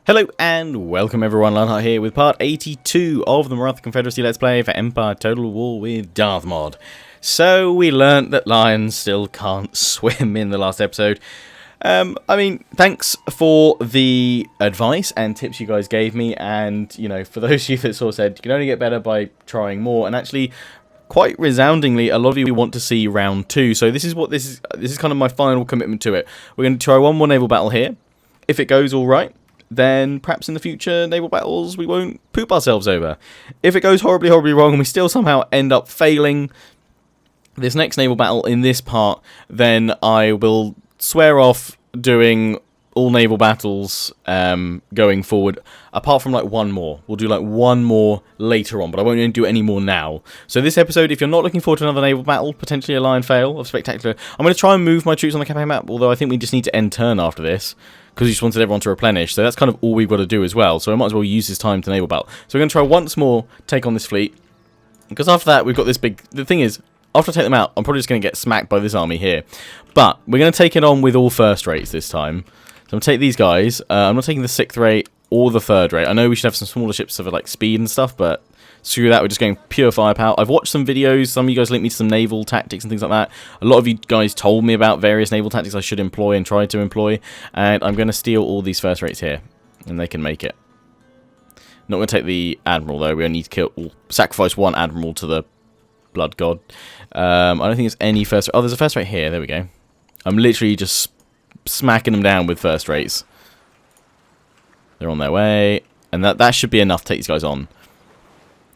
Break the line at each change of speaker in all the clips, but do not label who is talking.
Hello and welcome everyone, Lionheart here with part 82 of the Maratha Confederacy Let's Play for Empire Total War with Darthmod. So we learnt that lions still can't swim in the last episode. I mean, thanks for the advice and tips you guys gave me, and, you know, for those of you that sort of said you can only get better by trying more, and actually, quite resoundingly, a lot of you want to see round 2, so this is kind of my final commitment to it. We're going to try one more naval battle here. If it goes alright, then perhaps in the future naval battles we won't poop ourselves over. If it goes horribly, horribly wrong and we still somehow end up failing this next naval battle in this part, then I will swear off doing all naval battles going forward, apart from like one more. We'll do like one more later on, but I won't do any more now. So this episode, if you're not looking forward to another naval battle, potentially a lion fail of Spectacular, I'm going to try and move my troops on the campaign map, although I think we just need to end turn after this, because we just wanted everyone to replenish, so that's kind of all we've got to do as well, so I might as well use this time to naval battle. So we're going to try once more, take on this fleet, because after that we've got this big... The thing is, after I take them out, I'm probably just going to get smacked by this army here. But we're going to take it on with all first rates this time. So I'm going to take these guys. I'm not taking the 6th rate or the 3rd rate. I know we should have some smaller ships for like speed and stuff, but screw that, we're just going pure firepower. I've watched some videos, some of you guys linked me to some naval tactics and things like that. A lot of you guys told me about various naval tactics I should employ and try to employ, and I'm going to steal all these first rates here, and they can make it. Not going to take the Admiral though, we only need to sacrifice one Admiral to the Blood God. I don't think there's any first... Oh, there's a first rate here, there we go. I'm literally just smacking them down with first rates. They're on their way, and that should be enough to take these guys on.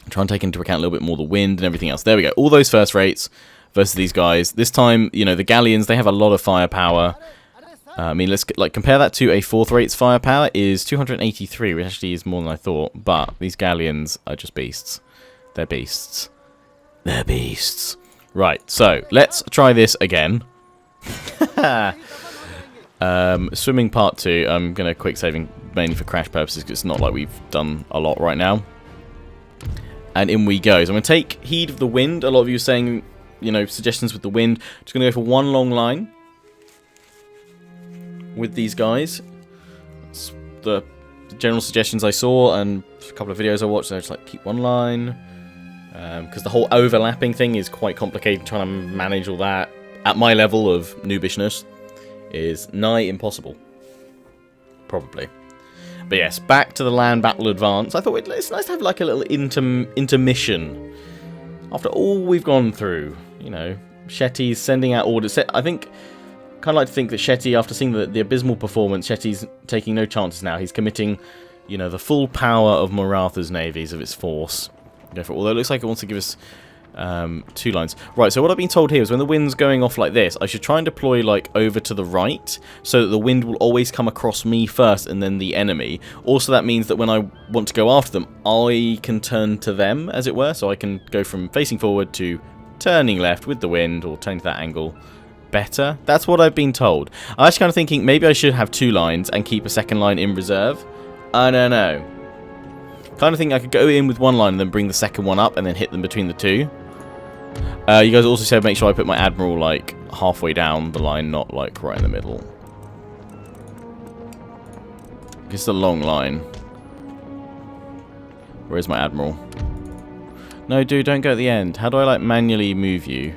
Try and take into account a little bit more the wind and everything else. There we go. All those first rates versus these guys. This time, you know, the galleons, they have a lot of firepower. I mean, let's compare that to a 4th rate's firepower is 283, which actually is more than I thought. But these galleons are just beasts. They're beasts. They're beasts. Right, so let's try this again. Swimming part 2. I'm going to quick saving mainly for crash purposes because it's not like we've done a lot right now. And in we go. So I'm going to take heed of the wind. A lot of you are saying, you know, suggestions with the wind. Just going to go for one long line with these guys. That's the general suggestions I saw, and a couple of videos I watched. They're just like, keep one line. Because the whole overlapping thing is quite complicated. Trying to manage all that at my level of noobishness is nigh impossible. Probably. But yes, back to the land battle advance. I thought it's nice to have like a little intermission after all we've gone through. You know, Shetty's sending out orders. I think, kind of like to think that Shetty, after seeing the abysmal performance, Shetty's taking no chances now. He's committing, you know, the full power of Maratha's navies, of its force. Go for it. Although it looks like it wants to give us 2 lines. Right, so what I've been told here is when the wind's going off like this, I should try and deploy like over to the right so that the wind will always come across me first and then the enemy. Also, that means that when I want to go after them, I can turn to them, as it were. So I can go from facing forward to turning left with the wind, or turning to that angle better. That's what I've been told. I'm actually kind of thinking maybe I should have 2 lines and keep a 2nd line in reserve. I don't know. Kind of think I could go in with 1 line and then bring the 2nd one up and then hit them between the 2. You guys also said make sure I put my Admiral like halfway down the line, not like right in the middle. It's a long line. Where's my Admiral? No, dude, don't go at the end. How do I like manually move you?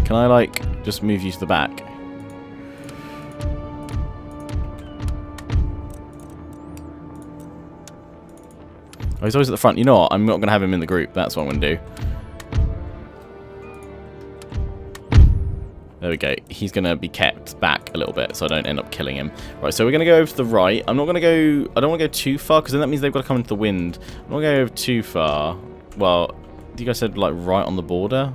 Can I like just move you to the back? Oh, he's always at the front. You know what? I'm not going to have him in the group. That's what I'm going to do. There we go. He's going to be kept back a little bit so I don't end up killing him. Right, so we're going to go over to the right. I'm not going to go... I don't want to go too far because then that means they've got to come into the wind. I'm not going to go over too far. Well, you guys said like right on the border.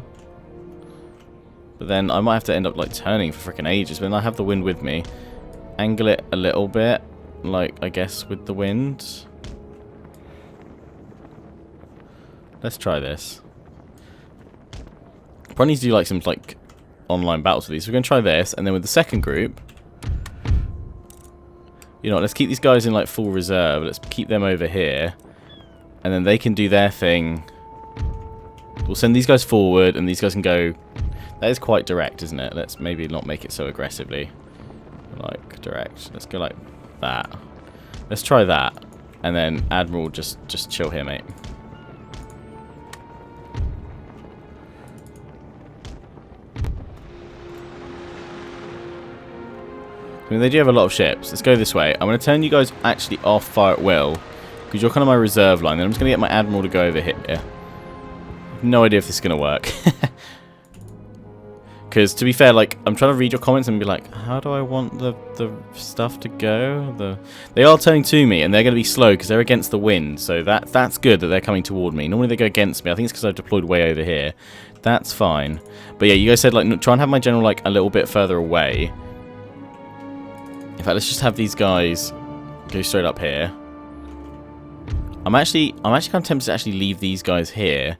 But then I might have to end up like turning for freaking ages. But then I have the wind with me. Angle it a little bit. Like, I guess with the wind. Let's try this. Probably need to do like some like online battles with these. So we're going to try this, and then with the 2nd group, you know what, let's keep these guys in like full reserve. Let's keep them over here, and then they can do their thing. We'll send these guys forward, and these guys can go That is quite direct, isn't it? Let's maybe not make it so aggressively. Like, direct. Let's go like that. Let's try that. And then Admiral, just chill here, mate. I mean, they do have a lot of ships. Let's go this way. I'm going to turn you guys actually off fire at will, because you're kind of my reserve line. Then I'm just going to get my Admiral to go over here. No idea if this is going to work. Because, to be fair, like, I'm trying to read your comments and be like, how do I want the stuff to go? They are turning to me, and they're going to be slow because they're against the wind. So that's good that they're coming toward me. Normally they go against me. I think it's because I've deployed way over here. That's fine. But yeah, you guys said, like, try and have my general, like, a little bit further away. In fact, let's just have these guys go straight up here. I'm actually kind of tempted to actually leave these guys here.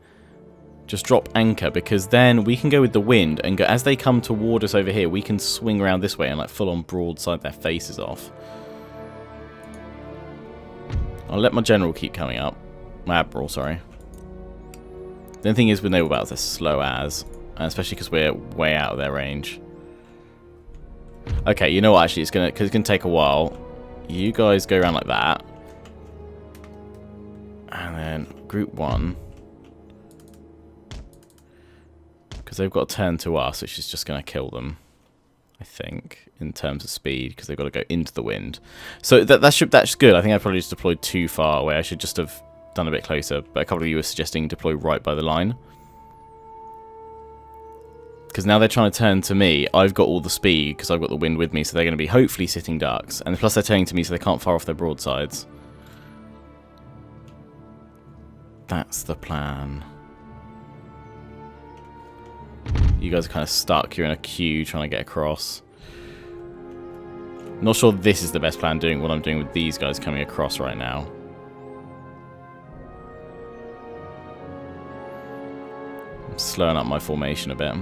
Just drop anchor, because then we can go with the wind and go, as they come toward us over here, we can swing around this way and like full on broadside their faces off. I'll let my general keep coming up. My admiral, sorry. The thing is with naval battles, they're slow as, and especially because we're way out of their range. Okay, you know what? Actually, it's gonna take a while. You guys go around like that, and then group 1, because they've got to turn to us, which is just gonna kill them, I think, in terms of speed, because they've got to go into the wind. So that's good. I think I probably just deployed too far away. I should just have done a bit closer. But a couple of you were suggesting deploy right by the line. Because now they're trying to turn to me. I've got all the speed because I've got the wind with me, so they're going to be hopefully sitting ducks. And plus they're turning to me so they can't fire off their broadsides. That's the plan. You guys are kind of stuck. You're in a queue trying to get across. Not sure this is the best plan, doing what I'm doing with these guys coming across right now. I'm slowing up my formation a bit.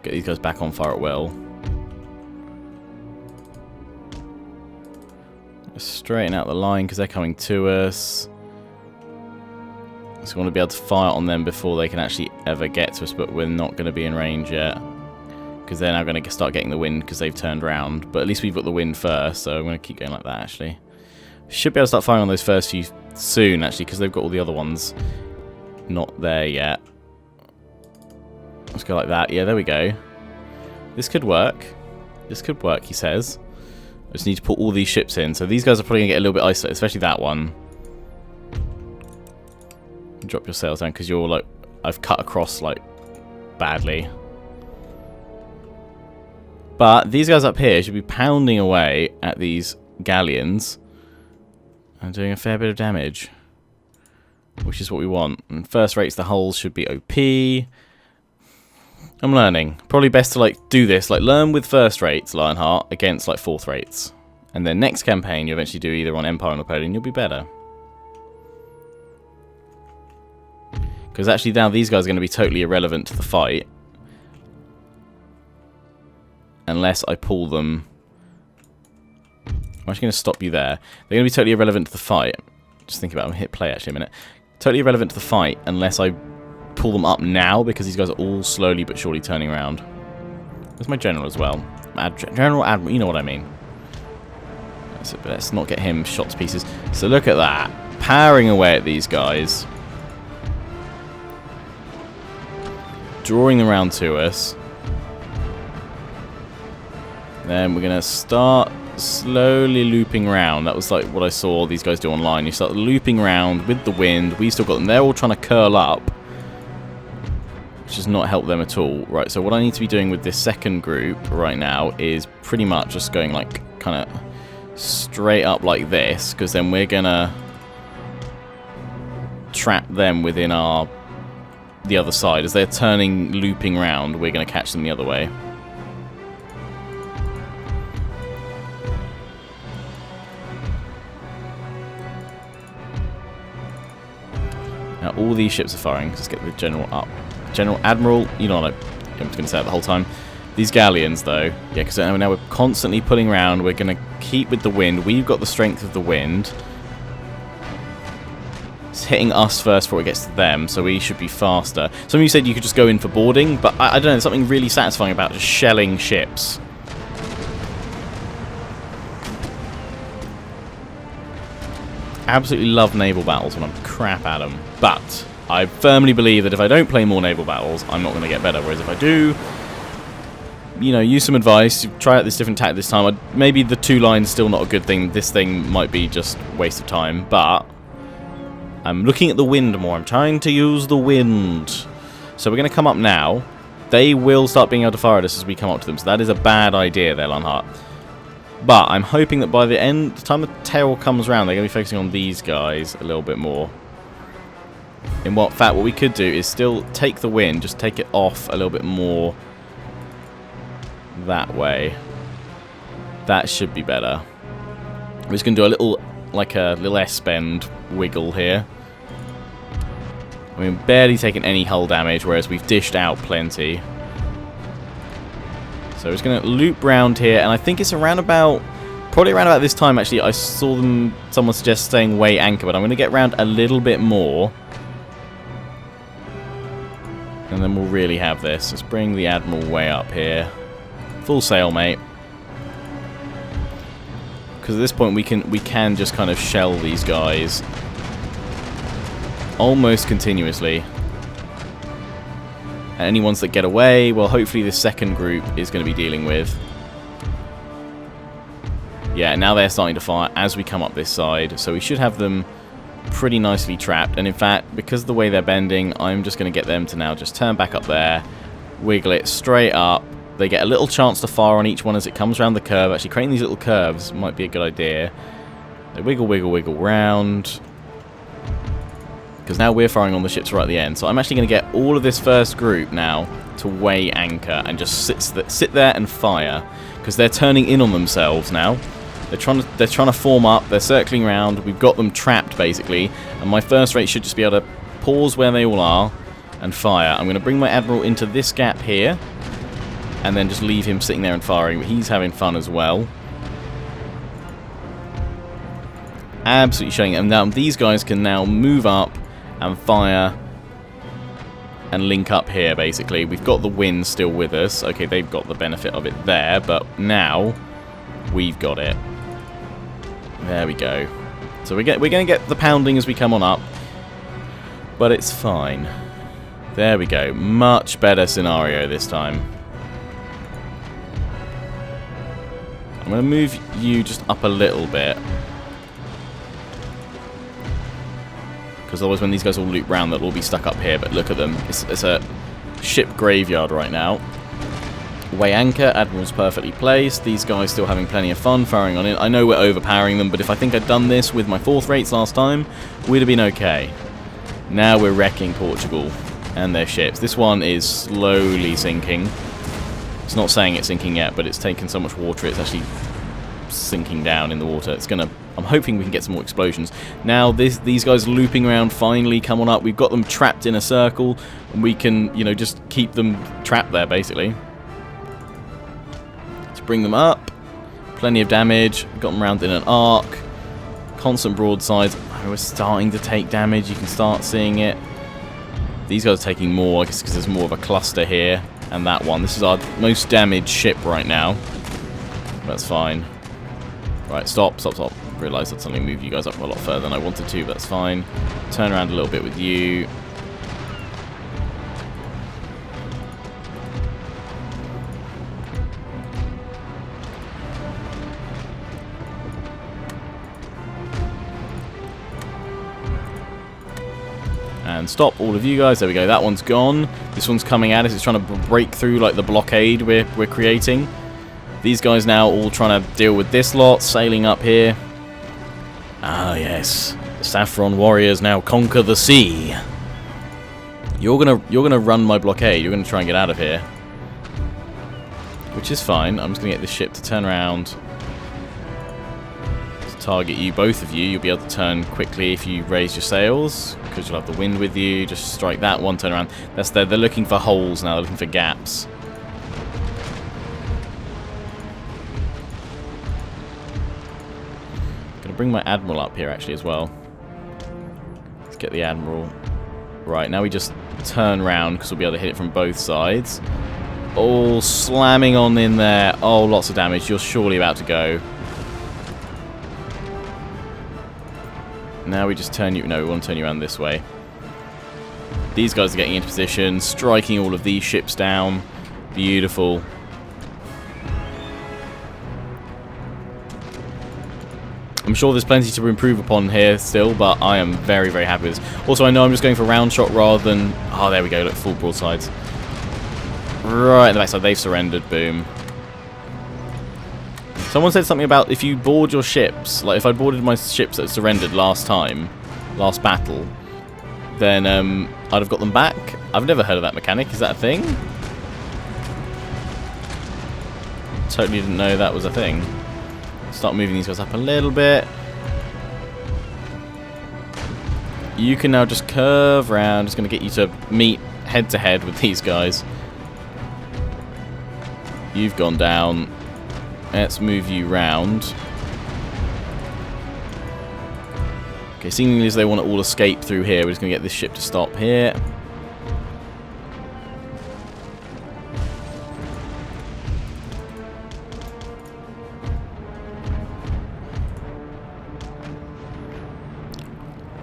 Get these guys back on fire at will. Straighten out the line because they're coming to us. So we want to be able to fire on them before they can actually ever get to us, but we're not going to be in range yet. Because they're now going to start getting the wind because they've turned round. But at least we've got the wind first, so I'm going to keep going like that actually. Should be able to start firing on those first few soon actually, because they've got all the other ones not there yet. Let's go like that. Yeah, there we go. This could work. This could work, he says. I just need to put all these ships in. So these guys are probably going to get a little bit isolated, especially that one. Drop your sails down because you're like, I've cut across like badly. But these guys up here should be pounding away at these galleons and doing a fair bit of damage, which is what we want. And first rates, the hulls should be OP. I'm learning. Probably best to like do this, like learn with first rates, Lionheart, against like fourth rates. And then next campaign you eventually do either on Empire or Napoleon, you'll be better. Because actually now these guys are going to be totally irrelevant to the fight. Unless I pull them. I'm actually going to stop you there. They're going to be totally irrelevant to the fight. Just think about it. I'm hit play actually a minute. Totally irrelevant to the fight unless I pull them up now, because these guys are all slowly but surely turning around. There's my general as well. General Admiral, you know what I mean. But let's not get him shot to pieces. So look at that. Powering away at these guys. Drawing them around to us. Then we're going to start slowly looping around. That was like what I saw these guys do online. You start looping around with the wind. We still got them. They're all trying to curl up, which does not help them at all. Right, so what I need to be doing with this second group right now is pretty much just going like kind of straight up like this, because then we're gonna trap them within the other side. As they're turning, looping round, we're gonna catch them the other way. Now all these ships are firing. Let's get the general up. General Admiral, you know what I'm going to say it the whole time. These galleons, though, yeah, because now we're constantly pulling around. We're going to keep with the wind. We've got the strength of the wind. hitting us first before it gets to them, so we should be faster. Some of you said you could just go in for boarding, but I don't know, there's something really satisfying about just shelling ships. Absolutely love naval battles when I'm crap at them, but I firmly believe that if I don't play more naval battles, I'm not going to get better, whereas if I do, you know, use some advice, try out this different tact this time. Maybe the 2 lines still not a good thing, this thing might be just waste of time, but I'm looking at the wind more, I'm trying to use the wind. So we're going to come up now. They will start being able to fire at us as we come up to them, so that is a bad idea there, Lionheart. But I'm hoping that by the time the tail comes around, they're going to be focusing on these guys a little bit more. In fact, what we could do is still take the wind, just take it off a little bit more that way. That should be better. We're just going to do a little, like a little S-bend wiggle here. I mean, barely taking any hull damage, whereas we've dished out plenty. So we're just going to loop round here, and I think it's probably around about this time, actually, I saw someone suggest staying way anchor, but I'm going to get round a little bit more. And then we'll really have this. Let's bring the Admiral way up here. Full sail, mate. Because at this point we can just kind of shell these guys almost continuously. And any ones that get away, well, hopefully this second group is going to be dealing with. Yeah, now they're starting to fire as we come up this side, so we should have them pretty nicely trapped. And in fact, because of the way they're bending, I'm just going to get them to now just turn back up there, wiggle it straight up. They get a little chance to fire on each one as it comes around the curve. Actually, creating these little curves might be a good idea. They wiggle, wiggle, wiggle round. Because now we're firing on the ships right at the end. So I'm actually going to get all of this first group now to weigh anchor and just sit there and fire. Because they're turning in on themselves now. They're trying to form up. They're circling around. We've got them trapped basically. And my first rate should just be able to pause where they all are and fire. I'm going to bring my Admiral into this gap here. And then just leave him sitting there and firing. But he's having fun as well. Absolutely showing it. And now these guys can now move up and fire and link up here, basically. We've got the wind still with us. Okay, they've got the benefit of it there, but now we've got it. There we go. So we're going to get the pounding as we come on up, but it's fine. There we go. Much better scenario this time. I'm going to move you just up a little bit. Because otherwise when these guys all loop round, they'll all be stuck up here. But look at them. It's a ship graveyard right now. Weigh anchor. Admiral's perfectly placed. These guys still having plenty of fun firing on it. I know we're overpowering them, but if I think I'd done this with my 4th rates last time, we'd have been okay. Now we're wrecking Portugal and their ships. This one is slowly sinking. It's not saying it's sinking yet, but it's taken so much water, it's actually sinking down in the water. It's gonna... I'm hoping we can get some more explosions. Now these guys looping around finally come on up. We've got them trapped in a circle, and we can, you know, just keep them trapped there basically. Let's bring them up. Plenty of damage. Got them round in an arc. Constant broadsides. Oh, we're starting to take damage. You can start seeing it. These guys are taking more, I guess, because there's more of a cluster here. And that one. This is our most damaged ship right now. That's fine. Right, stop. Realised that suddenly moved you guys up a lot further than I wanted to, but that's fine. Turn around a little bit with you. And stop, all of you guys. There we go. That one's gone. This one's coming at us. It's trying to break through like the blockade we're creating. These guys now all trying to deal with this lot, sailing up here. Ah, yes. The Saffron Warriors now conquer the sea. You're gonna run my blockade. You're gonna try and get out of here. Which is fine. I'm just gonna get this ship to turn around. To target you, both of you. You'll be able to turn quickly if you raise your sails, because you'll have the wind with you. Just strike that one, turn around. They're looking for holes now, they're looking for gaps. Bring my Admiral up here actually as well. Get the Admiral. Right, now we just turn round because we'll be able to hit it from both sides. Oh, slamming on in there. Oh, lots of damage. You're surely about to go. Now we just turn you... No, we want to turn you around this way. These guys are getting into position, striking all of these ships down. Beautiful. I'm sure there's plenty to improve upon here still, but I am very, very happy with this. Also, I know I'm just going for round shot rather than... Oh, there we go. Look, full broadsides. Right in the backside. They've surrendered. Boom. Someone said something about if you board your ships, like if I boarded my ships that surrendered last battle, then I'd have got them back. I've never heard of that mechanic. Is that a thing? Totally didn't know that was a thing. Start moving these guys up a little bit. You can now just curve around. Just going to get you to meet head to head with these guys. You've gone down. Let's move you round. Okay, seemingly as they want to all escape through here, we're just going to get this ship to stop here.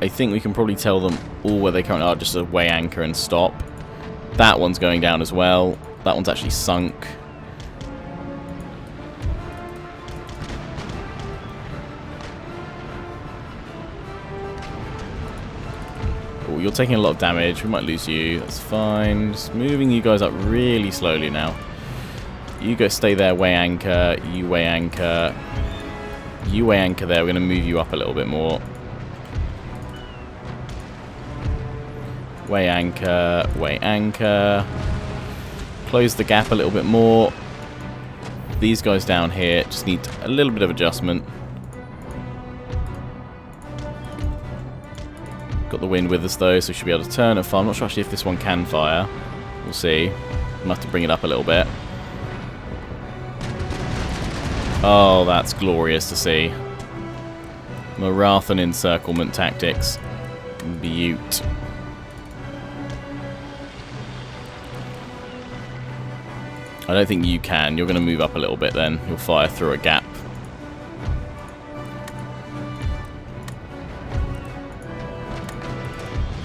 I think we can probably tell them all where they currently are, just to weigh anchor and stop. That one's going down as well. That one's actually sunk. Oh, you're taking a lot of damage. We might lose you. That's fine. Just moving you guys up really slowly now. You go stay there, weigh anchor. You weigh anchor. You weigh anchor there. We're going to move you up a little bit more. Weigh anchor, weigh anchor. Close the gap a little bit more. These guys down here just need a little bit of adjustment. Got the wind with us though, so we should be able to turn and fire. I'm not sure actually if this one can fire. We'll see. We'll have to bring it up a little bit. Oh, that's glorious to see. Maratha encirclement tactics. Beaut. I don't think you can. You're going to move up a little bit then. You'll fire through a gap.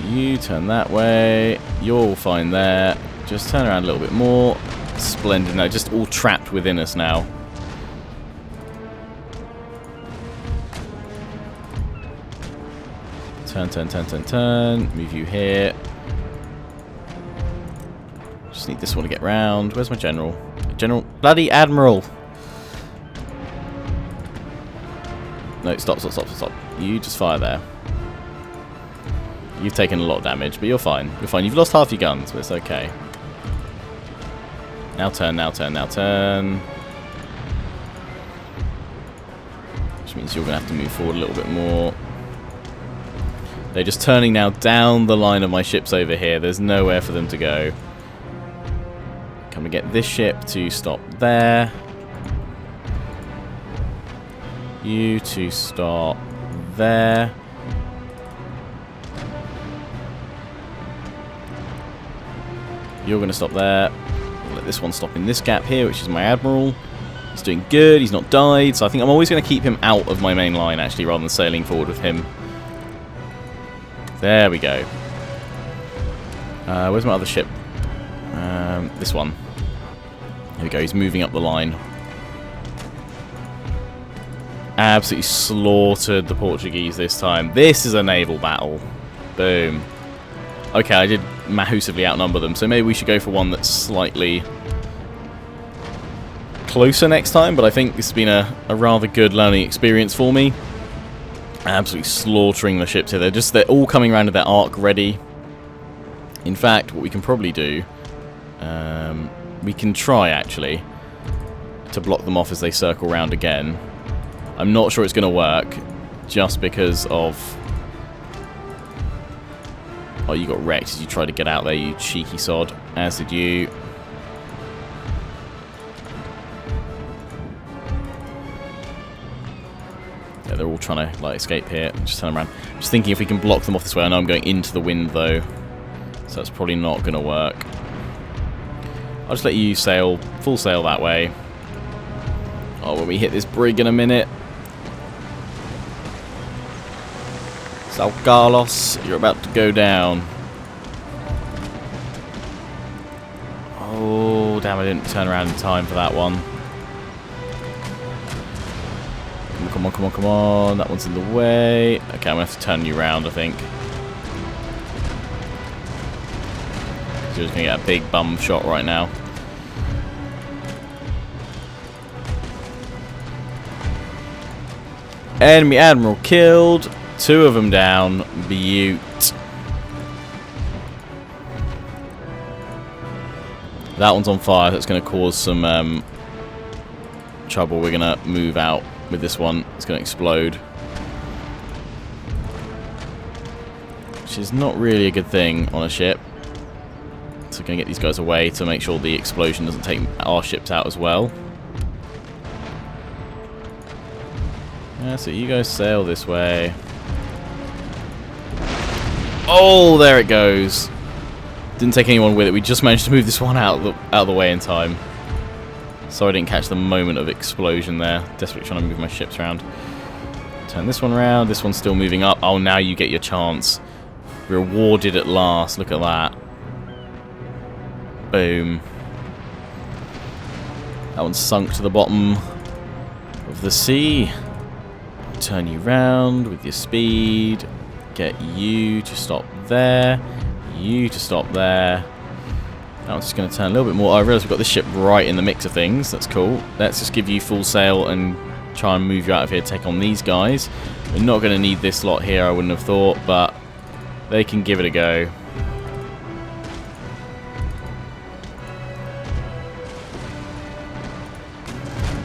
You turn that way. You're all fine there. Just turn around a little bit more. Splendid. No, just all trapped within us now. Turn, turn, turn, turn, turn. Move you here. Just need this one to get round. Where's my general? General, bloody admiral. No, stop, stop, stop, stop. You just fire there. You've taken a lot of damage, but you're fine. You're fine. You've lost half your guns, but it's okay. Now turn, now turn, now turn. Which means you're going to have to move forward a little bit more. They're just turning now down the line of my ships over here. There's nowhere for them to go. Come and get this ship to stop there. You to stop there. You're going to stop there. Let this one stop in this gap here, which is my admiral. He's doing good. He's not died. So I think I'm always going to keep him out of my main line, actually, rather than sailing forward with him. There we go. Where's my other ship? This one. There we go. He's moving up the line. Absolutely slaughtered the Portuguese this time. This is a naval battle. Boom. Okay, I did massively outnumber them, so maybe we should go for one that's slightly closer next time, but I think this has been a rather good learning experience for me. Absolutely slaughtering the ships here. They're all coming around to their arc ready. In fact, what we can probably do, we can try actually to block them off as they circle round again. I'm not sure it's going to work, just because of... Oh, you got wrecked as you tried to get out there, you cheeky sod. As did you. Yeah, they're all trying to like escape here. Just turn around. Just thinking if we can block them off this way. I know I'm going into the wind though, so that's probably not going to work. I'll just let you sail, full sail that way. Oh, when we hit this brig in a minute. Sao Carlos, you're about to go down. Oh, damn, I didn't turn around in time for that one. Come on, come on, come on. That one's in the way. Okay, I'm going to have to turn you around, I think. So you're just going to get a big bum shot right now. Enemy admiral killed. 2 of them down. Beaut. That one's on fire. That's going to cause some trouble. We're going to move out with this one. It's going to explode. Which is not really a good thing on a ship. So we're going to get these guys away to make sure the explosion doesn't take our ships out as well. Yeah, so you guys sail this way. Oh, there it goes. Didn't take anyone with it. We just managed to move this one out of the way in time. Sorry I didn't catch the moment of explosion there. Desperately trying to move my ships around. Turn this one around. This one's still moving up. Oh, now you get your chance. Rewarded at last. Look at that. Boom. That one's sunk to the bottom of the sea. Turn you round with your speed. Get you to stop there. You to stop there. Now I'm just going to turn a little bit more. I realise we've got this ship right in the mix of things. That's cool. Let's just give you full sail and try and move you out of here. Take on these guys. We're not going to need this lot here, I wouldn't have thought, but they can give it a go.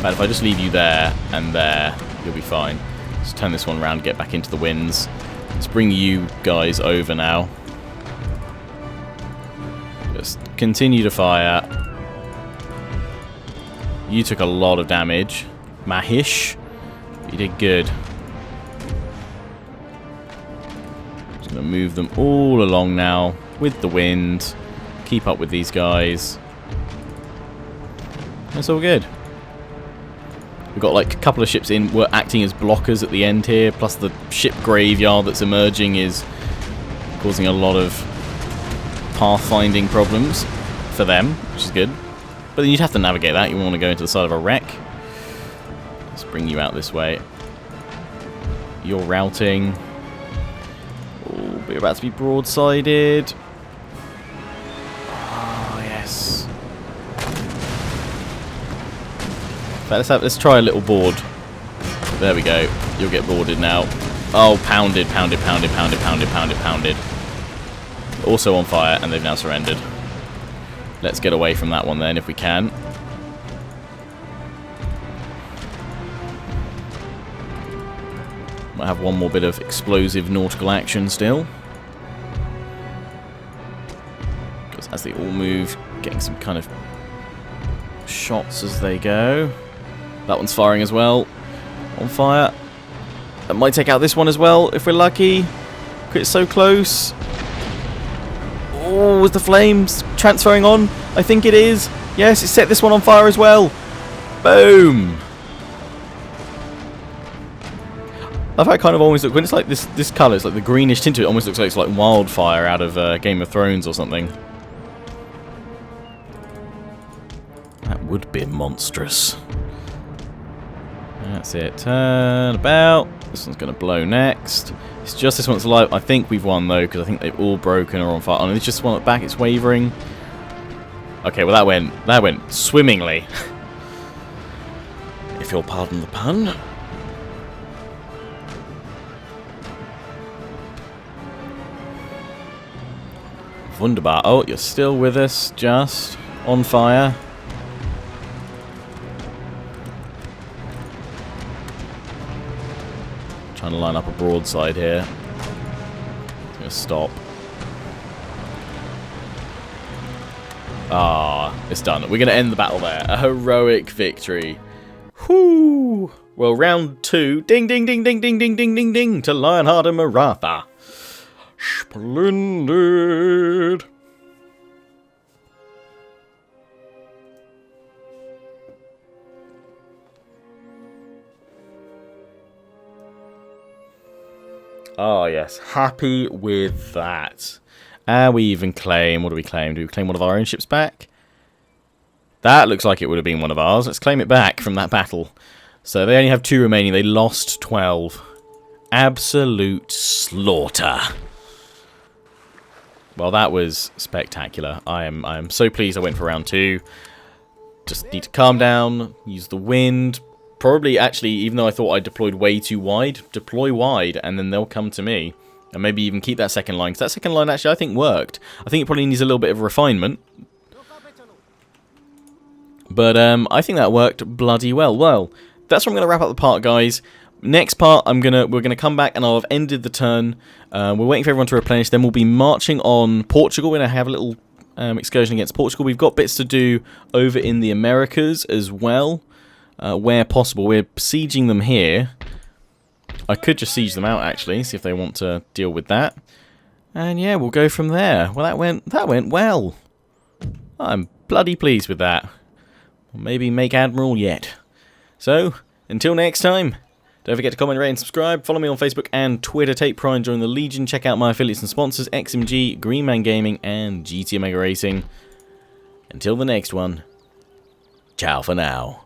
But if I just leave you there and there, you'll be fine. Just turn this one around, get back into the winds. Let's bring you guys over now. Just continue to fire. You took a lot of damage. Mahish, you did good. Just going to move them all along now with the wind. Keep up with these guys. That's all good. We've got like a couple of ships in. We're acting as blockers at the end here. Plus the ship graveyard that's emerging is causing a lot of pathfinding problems for them, which is good. But then you'd have to navigate that. You want to go into the side of a wreck. Let's bring you out this way. You're routing. Oh, we're about to be broadsided. Oh, yes. Let's try a little board. There we go. You'll get boarded now. Oh, pounded, pounded, pounded, pounded, pounded, pounded, pounded. Also on fire, and they've now surrendered. Let's get away from that one then, if we can. Might have one more bit of explosive nautical action still. Because as they all move, getting some kind of shots as they go. That one's firing as well. On fire. That might take out this one as well, if we're lucky. It's so close. Oh, is the flames transferring on? I think it is. Yes, it set this one on fire as well. Boom. I've had kind of almost look when it's like this colour, it's like the greenish tint to it. Almost looks like it's like wildfire out of Game of Thrones or something. That would be monstrous. That's it. Turn about. This one's going to blow next. It's just this one's alive. I think we've won though, because I think they've all broken or on fire. Oh, it's just one at the back. It's wavering. Okay, well that went swimmingly. If you'll pardon the pun. Wunderbar. Oh, you're still with us. Just on fire. Trying to line up a broadside here. It's going to stop. Ah, it's done. We're going to end the battle there. A heroic victory. Whoo! Well, round 2. Ding, ding, ding, ding, ding, ding, ding, ding, ding to Lionheart and Maratha. Splendid. Oh, yes. Happy with that. And we even claim... What do we claim? Do we claim one of our own ships back? That looks like it would have been one of ours. Let's claim it back from that battle. So they only have 2 remaining. They lost 12. Absolute slaughter. Well, that was spectacular. I am so pleased I went for round 2. Just need to calm down, use the wind. Probably, actually, even though I thought I deployed way too wide, deploy wide, and then they'll come to me. And maybe even keep that second line, because that second line actually, I think, worked. I think it probably needs a little bit of refinement. But I think that worked bloody well. Well, that's where I'm going to wrap up the part, guys. Next part, we're gonna come back and I'll have ended the turn. We're waiting for everyone to replenish. Then we'll be marching on Portugal. We're gonna have a little excursion against Portugal. We've got bits to do over in the Americas as well, where possible. We're sieging them here. I could just siege them out actually, see if they want to deal with that. And yeah, we'll go from there. Well, that went well. I'm bloody pleased with that. Maybe make Admiral yet. So, until next time, don't forget to comment, rate, and subscribe. Follow me on Facebook and Twitter. Take pride and join the Legion. Check out my affiliates and sponsors, XMG, Green Man Gaming, and GT Omega Racing. Until the next one, ciao for now.